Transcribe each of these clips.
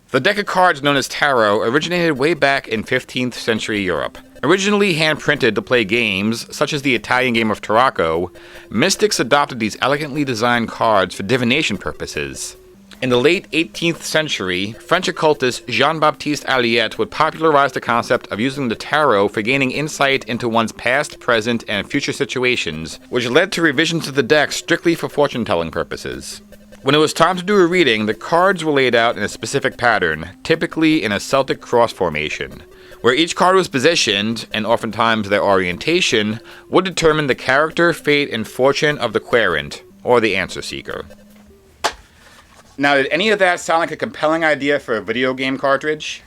The deck of cards known as tarot originated way back in 15th century Europe. Originally hand-printed to play games, such as the Italian game of Tarocco, mystics adopted these elegantly designed cards for divination purposes. In the late 18th century, French occultist Jean-Baptiste Alliette would popularize the concept of using the tarot for gaining insight into one's past, present, and future situations, which led to revisions of the deck strictly for fortune-telling purposes. When it was time to do a reading, the cards were laid out in a specific pattern, typically in a Celtic cross formation, where each card was positioned, and oftentimes their orientation, would determine the character, fate, and fortune of the querent, or the answer seeker. Now, did any of that sound like a compelling idea for a video game cartridge?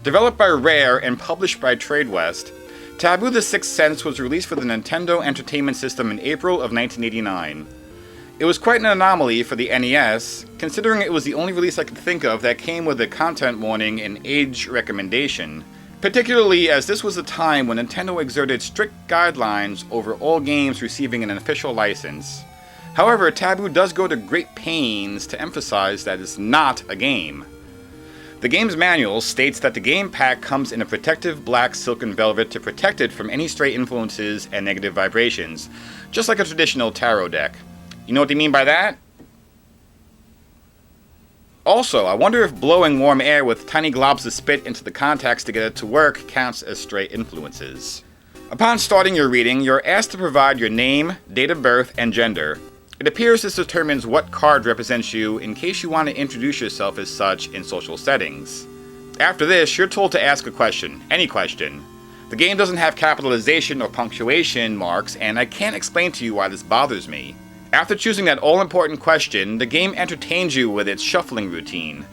Developed by Rare and published by TradeWest, Taboo the Sixth Sense was released for the Nintendo Entertainment System in April of 1989. It was quite an anomaly for the NES, considering it was the only release I could think of that came with a content warning and age recommendation, particularly as this was a time when Nintendo exerted strict guidelines over all games receiving an official license. However, Taboo does go to great pains to emphasize that it's not a game. The game's manual states that the game pack comes in a protective black silken velvet to protect it from any stray influences and negative vibrations, just like a traditional tarot deck. You know what they mean by that? Also, I wonder if blowing warm air with tiny globs of spit into the contacts to get it to work counts as stray influences. Upon starting your reading, you're asked to provide your name, date of birth, and gender. It appears this determines what card represents you in case you want to introduce yourself as such in social settings. After this, you're told to ask a question, any question. The game doesn't have capitalization or punctuation marks, and I can't explain to you why this bothers me. After choosing that all-important question, the game entertains you with its shuffling routine.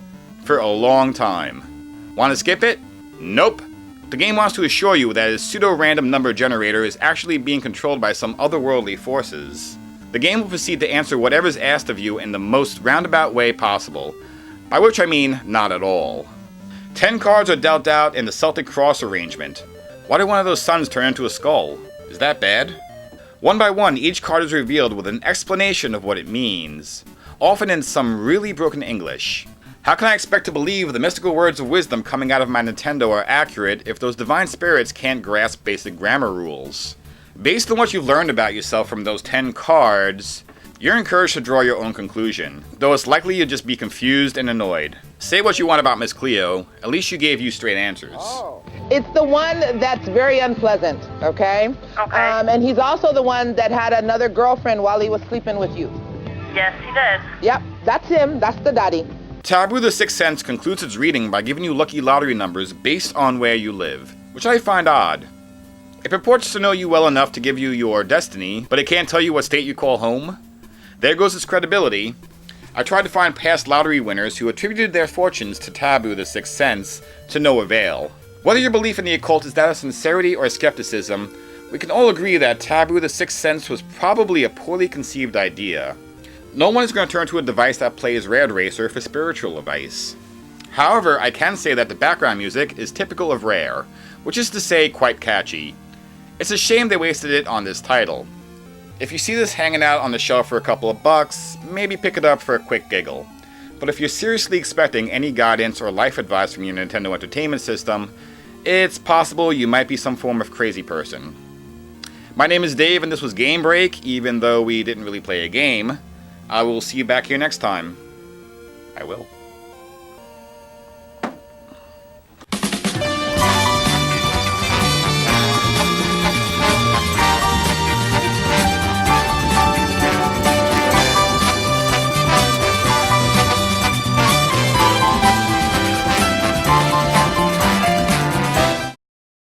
For a long time. Want to skip it? Nope. The game wants to assure you that its pseudo-random number generator is actually being controlled by some otherworldly forces. The game will proceed to answer whatever is asked of you in the most roundabout way possible, by which I mean not at all. 10 cards are dealt out in the Celtic cross arrangement. Why did one of those suns turn into a skull? Is that bad? One by one, each card is revealed with an explanation of what it means, often in some really broken English. How can I expect to believe the mystical words of wisdom coming out of my Nintendo are accurate if those divine spirits can't grasp basic grammar rules? Based on what you've learned about yourself from those 10 cards, you're encouraged to draw your own conclusion, though it's likely you'll just be confused and annoyed. Say what you want about Miss Cleo, at least she gave you straight answers. Oh. It's the one that's very unpleasant, okay? Okay. And he's also the one that had another girlfriend while he was sleeping with you. Yes, he did. Yep, that's him, that's the daddy. Taboo the Sixth Sense concludes its reading by giving you lucky lottery numbers based on where you live, which I find odd. It purports to know you well enough to give you your destiny, but it can't tell you what state you call home? There goes its credibility. I tried to find past lottery winners who attributed their fortunes to Taboo the Sixth Sense to no avail. Whether your belief in the occult is that of sincerity or skepticism, we can all agree that Taboo the Sixth Sense was probably a poorly conceived idea. No one is going to turn to a device that plays Rad Racer for spiritual advice. However, I can say that the background music is typical of Rare, which is to say quite catchy. It's a shame they wasted it on this title. If you see this hanging out on the shelf for a couple of bucks, maybe pick it up for a quick giggle. But if you're seriously expecting any guidance or life advice from your Nintendo Entertainment System, it's possible you might be some form of crazy person. My name is Dave and this was Game Break, even though we didn't really play a game. I will see you back here next time. I will.